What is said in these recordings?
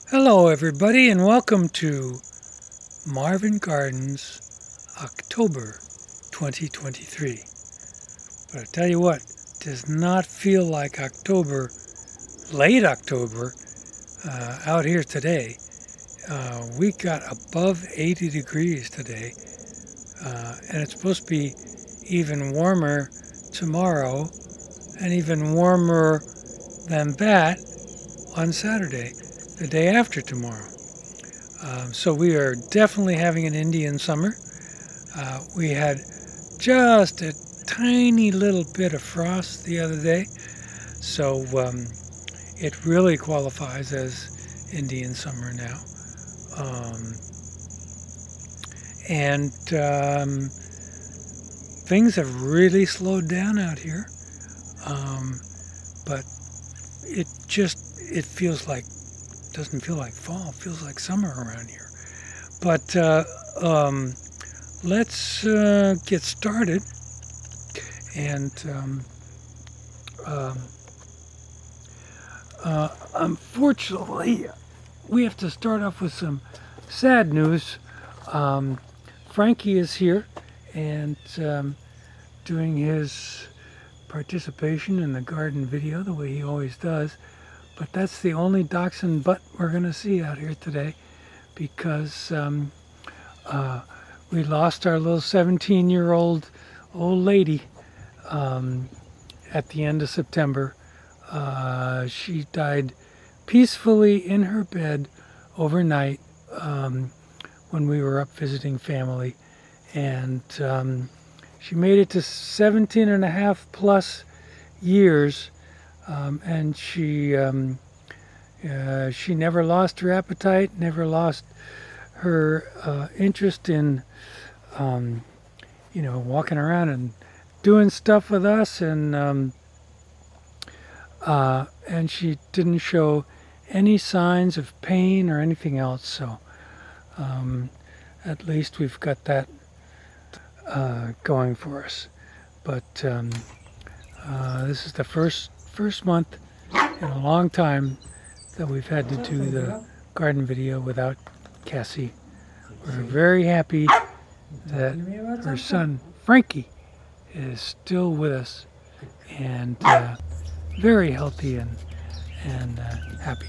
Hello, everybody, and welcome to Marvin Gardens October 2023. But I tell you what, does not feel like October, late October, out here today. We got above 80 degrees today, and it's supposed to be even warmer tomorrow, and even warmer than that on Saturday, the day after tomorrow. So we are definitely having an Indian summer. We had just a tiny little bit of frost the other day, so it really qualifies as Indian summer now. Um, and things have really slowed down out here, but it feels like doesn't feel like fall. It feels like summer around here. But let's get started. And um, unfortunately, we have to start off with some sad news. Frankie is here and doing his participation in the garden video the way he always does. But that's the only dachshund butt we're going to see out here today because we lost our little 17-year-old old lady at the end of September. She died peacefully in her bed overnight when we were up visiting family. And she made it to 17 and a half plus years. And she never lost her appetite, never lost her interest in, walking around and doing stuff with us, and she didn't show any signs of pain or anything else. So at least we've got that going for us. But this is the first month in a long time that we've had to do the garden video without Cassie. We're very happy that her son Frankie is still with us and very healthy and happy.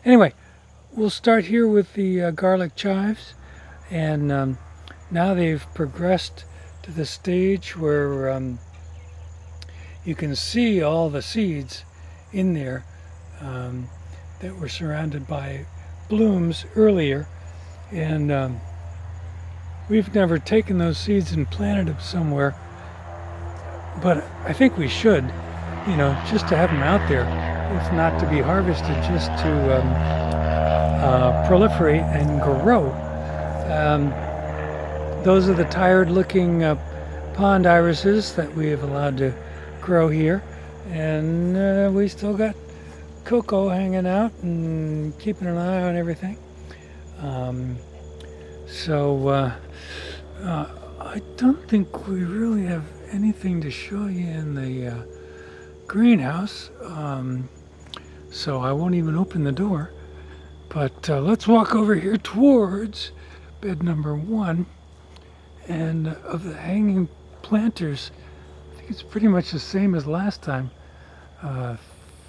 Anyway, we'll start here with the garlic chives, and now they've progressed to the stage where you can see all the seeds in there that were surrounded by blooms earlier, and we've never taken those seeds and planted them somewhere, but I think we should, just to have them out there, if not to be harvested, just to proliferate and grow. Those are the tired-looking pond irises that we have allowed to grow here, and we still got Coco hanging out and keeping an eye on everything. So I don't think we really have anything to show you in the greenhouse, so I won't even open the door. But let's walk over here towards bed number 1, and of the hanging planters, I think it's pretty much the same as last time.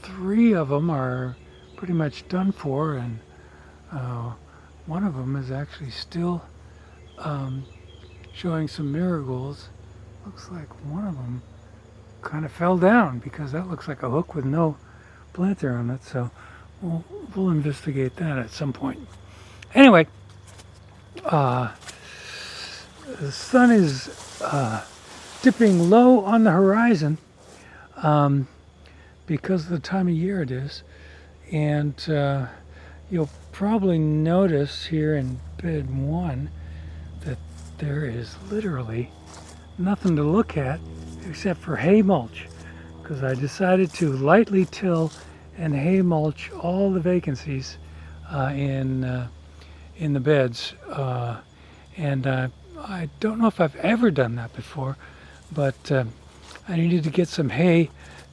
3 of them are pretty much done for, and one of them is actually still showing some marigolds. Looks like one of them kind of fell down because that looks like a hook with no planter on it, so we'll investigate that at some point. Anyway, the sun is dipping low on the horizon because of the time of year it is, and you'll probably notice here in bed 1 that there is literally nothing to look at except for hay mulch, because I decided to lightly till and hay mulch all the vacancies in the beds, and I don't know if I've ever done that before, but I needed to get some hay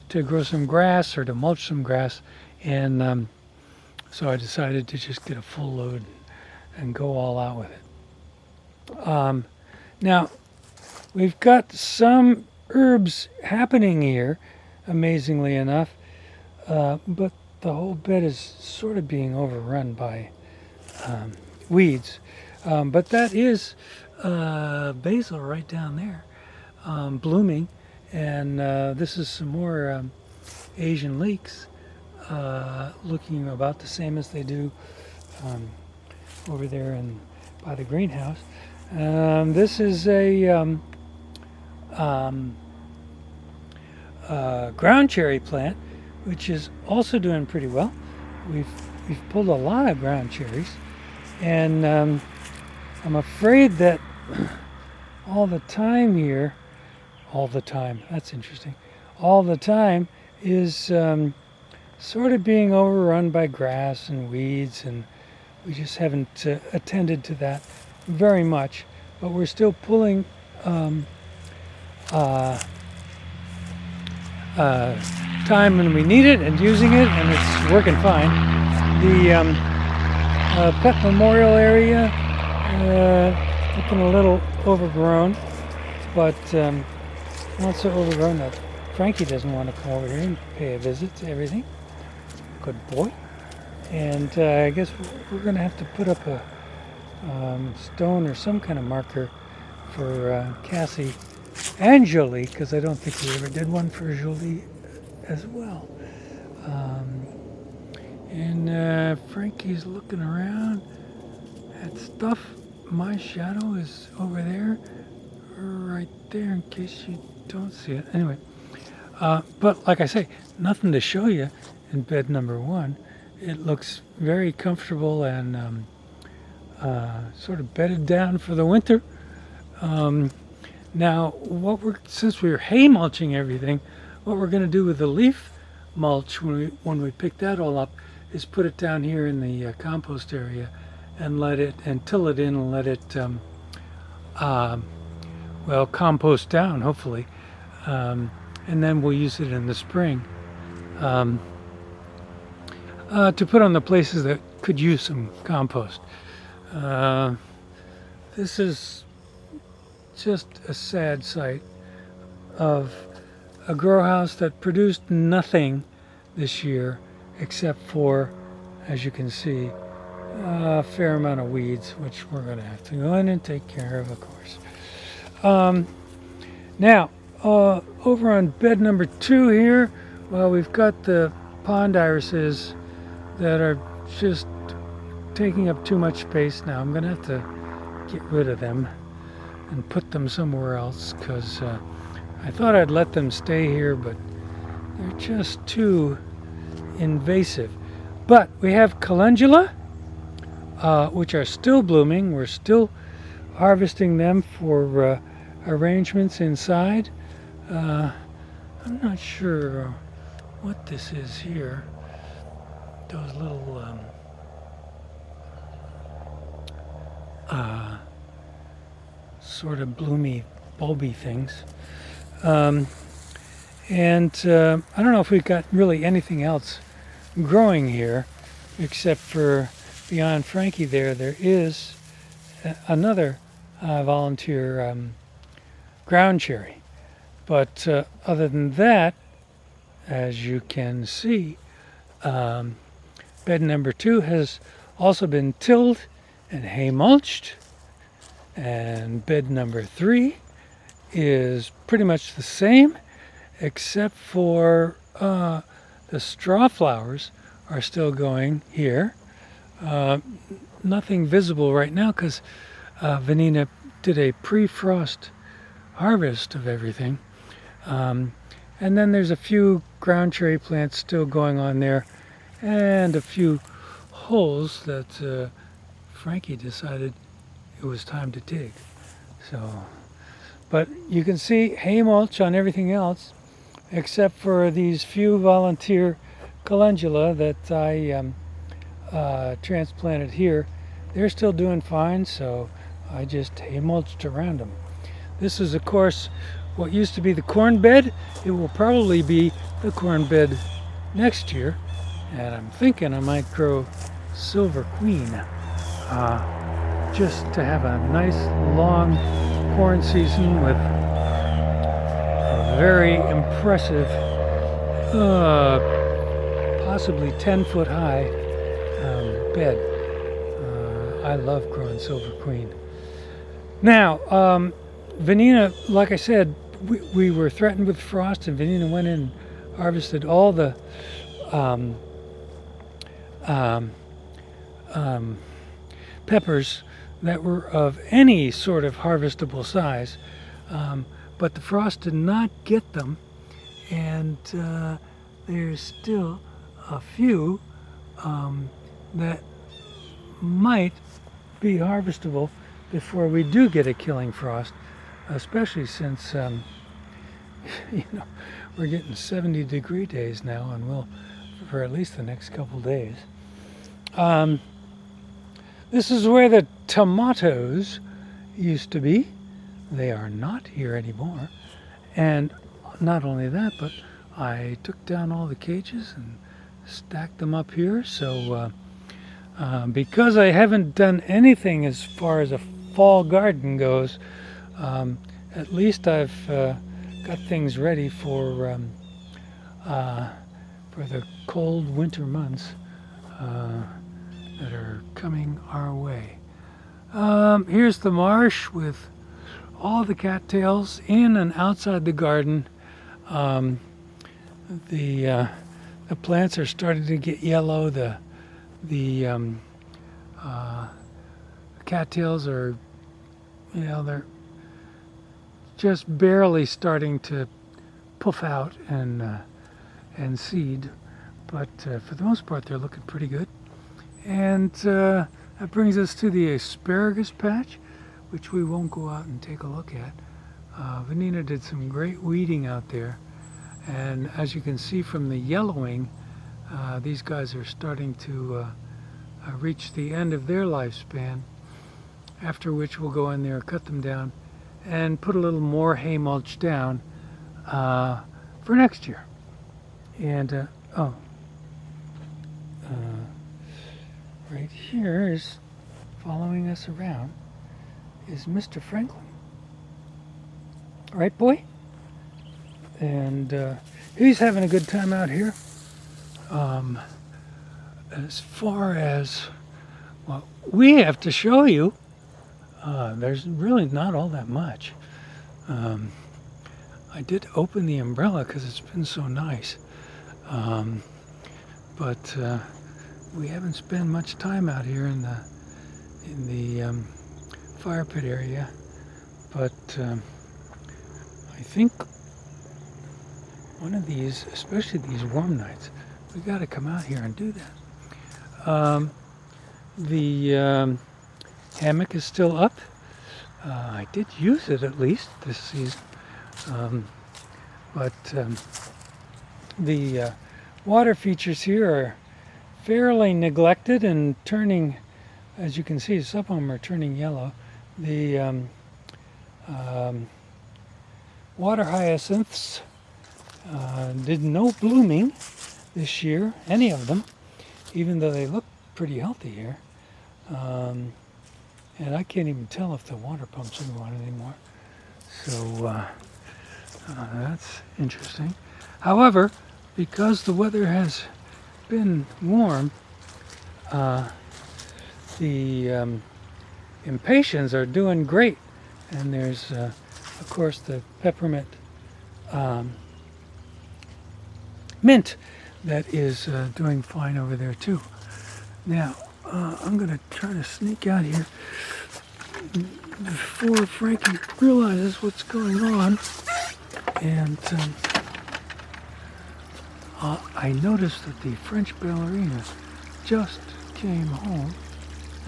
to grow some grass or to mulch some grass, and So I decided to just get a full load and go all out with it. Now, we've got some herbs happening here, amazingly enough, but the whole bed is sort of being overrun by weeds. But that is basil right down there, blooming, and this is some more Asian leeks, looking about the same as they do over there by the greenhouse. This is a ground cherry plant, which is also doing pretty well. We've pulled a lot of ground cherries, and I'm afraid that all the time, that's interesting, all the time is sort of being overrun by grass and weeds, and we just haven't attended to that very much, but we're still pulling time when we need it and using it, and it's working fine. The pet memorial area looking a little overgrown, but not so overgrown that Frankie doesn't want to come over here and pay a visit to everything. Good boy. And I guess we're going to have to put up a stone or some kind of marker for Cassie and Jolie, because I don't think we ever did one for Jolie as well. And Frankie's looking around at stuff. My shadow is over there, right there, in case you don't see it. Anyway, but like I say, nothing to show you in bed number 1. It looks very comfortable and sort of bedded down for the winter. Now, since we're hay mulching everything, what we're going to do with the leaf mulch when we pick that all up is put it down here in the compost area and till it in and let it compost down, hopefully, and then we'll use it in the spring to put on the places that could use some compost. This is just a sad sight of a grow house that produced nothing this year except for, as you can see, a fair amount of weeds, which we're going to have to go in and take care of course. Now, over on bed number 2 here, well, we've got the pond irises that are just taking up too much space now. I'm going to have to get rid of them and put them somewhere else, because I thought I'd let them stay here, but they're just too invasive. But we have calendula, which are still blooming. We're still harvesting them for arrangements inside. I'm not sure what this is here. Those little sort of bloomy, bulby things. And I don't know if we've got really anything else growing here, except for beyond Frankie there is another volunteer ground cherry. But other than that, as you can see, bed number 2 has also been tilled and hay mulched, and bed number 3 is pretty much the same, except for the straw flowers are still going here. Nothing visible right now because Vanina did a pre-frost harvest of everything. And then there's a few ground cherry plants still going on there, and a few holes that Frankie decided it was time to dig. So, but you can see hay mulch on everything else, except for these few volunteer calendula that I transplanted here. They're still doing fine, so I just hay mulched around them. This is, of course, what used to be the corn bed. It will probably be the corn bed next year, and I'm thinking I might grow Silver Queen, just to have a nice long corn season with a very impressive, possibly 10-foot high bed. I love growing Silver Queen. Now, Vanina, like I said, we were threatened with frost, and Vanina went in and harvested all the peppers that were of any sort of harvestable size, but the frost did not get them, and there's still a few that might be harvestable before we do get a killing frost, especially since we're getting 70-degree days now, and will for at least the next couple days. This is where the tomatoes used to be. They are not here anymore. And not only that, but I took down all the cages and stacked them up here. So because I haven't done anything as far as a fall garden goes, at least I've got things ready for the cold winter months that are coming our way. Here's the marsh with all the cattails in and outside the garden. The plants are starting to get yellow. The cattails are, they're just barely starting to puff out and seed, but for the most part they're looking pretty good. And that brings us to the asparagus patch, which we won't go out and take a look at. Vanina did some great weeding out there, and as you can see from the yellowing, these guys are starting to reach the end of their lifespan, after which we'll go in there, cut them down, and put a little more hay mulch down for next year. And right here is following us around is Mr. Franklin. Right, boy? And he's having a good time out here. As far as what we have to show you, there's really not all that much. I did open the umbrella because it's been so nice. But we haven't spent much time out here in the fire pit area. But I think one of these, especially these warm nights, we got to come out here and do that. The hammock is still up. I did use it at least this season. But the water features here are fairly neglected and turning, as you can see, some of them are turning yellow. The water hyacinths did no blooming this year, any of them, even though they look pretty healthy here. And I can't even tell if the water pumps are on anymore. So that's interesting. However, because the weather has been warm, the impatiens are doing great. And there's, of course, the peppermint mint that is doing fine over there too. Now, I'm going to try to sneak out here before Frankie realizes what's going on. And I noticed that the French ballerina just came home.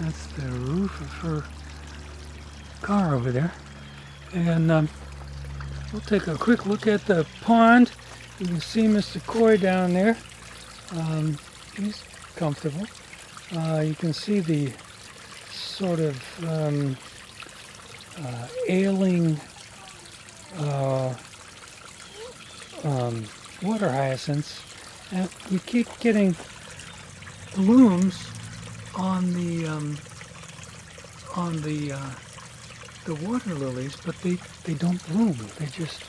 That's the roof of her car over there. And we'll take a quick look at the pond. You can see Mr. Coy down there. He's comfortable. You can see the sort of ailing water hyacinths, and we keep getting blooms on the water lilies, but they don't bloom. They just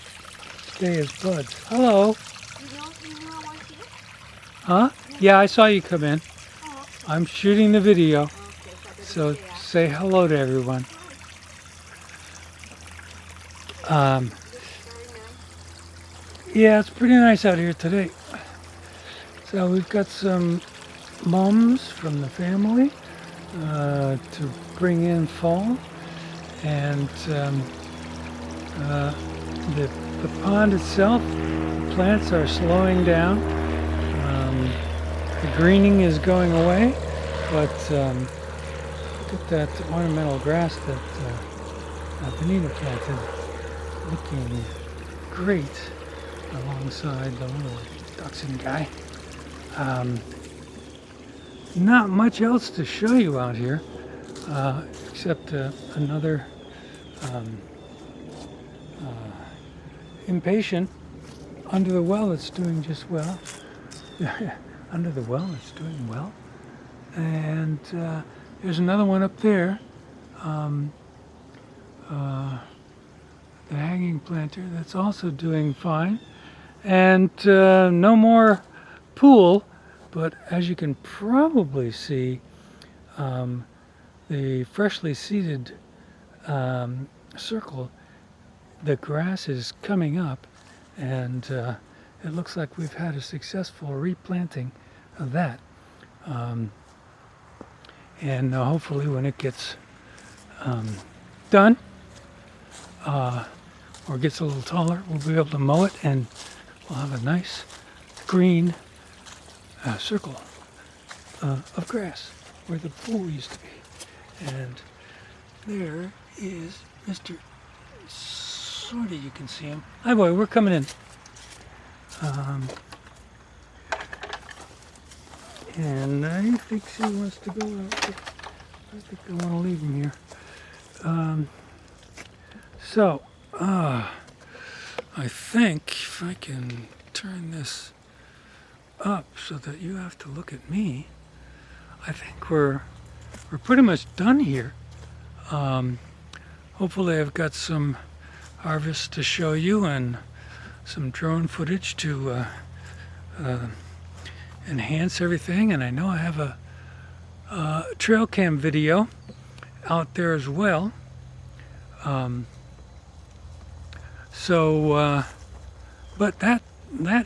stay as buds. Hello. You know I was here? Huh? Yeah, I saw you come in. Oh, okay. I'm shooting the video, Okay, so say hello to everyone. Very nice. Yeah, it's pretty nice out here today. So we've got some mums from the family to bring in fall, and the pond itself, the plants are slowing down. The greening is going away, but look at that ornamental grass that Benita planted, looking great alongside the little dachshund guy. Not much else to show you out here, except another impatient under the well. It's doing just well. Under the well, it's doing well. And there's another one up there, the hanging planter, that's also doing fine. And no more pool, but as you can probably see, the freshly seeded circle, the grass is coming up, and it looks like we've had a successful replanting of that. And hopefully when it gets done, or gets a little taller, we'll be able to mow it, and we'll have a nice green circle of grass where the pool used to be. And there is Mr. Sort of, you can see him. Hi boy, we're coming in. And I think she wants to go out. I think I want to leave him here. I think if I can turn this up so that you have to look at me, I think we're pretty much done here. Hopefully I've got some harvest to show you and some drone footage to enhance everything, and I know I have a trail cam video out there as well. But that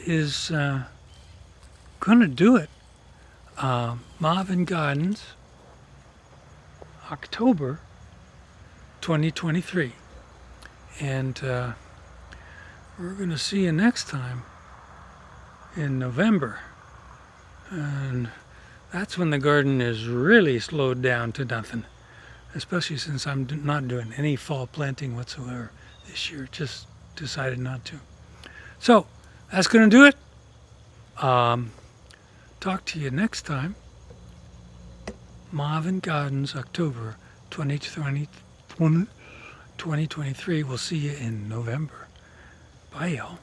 is gonna do it. Marvin Gardens, October 2023, and we're gonna see you next time in November, and that's when the garden is really slowed down to nothing, especially since I'm not doing any fall planting whatsoever this year. Just decided not to. So that's gonna do it. Talk to you next time. Marvin Gardens, October 2023. We'll see you in November. Bye, y'all.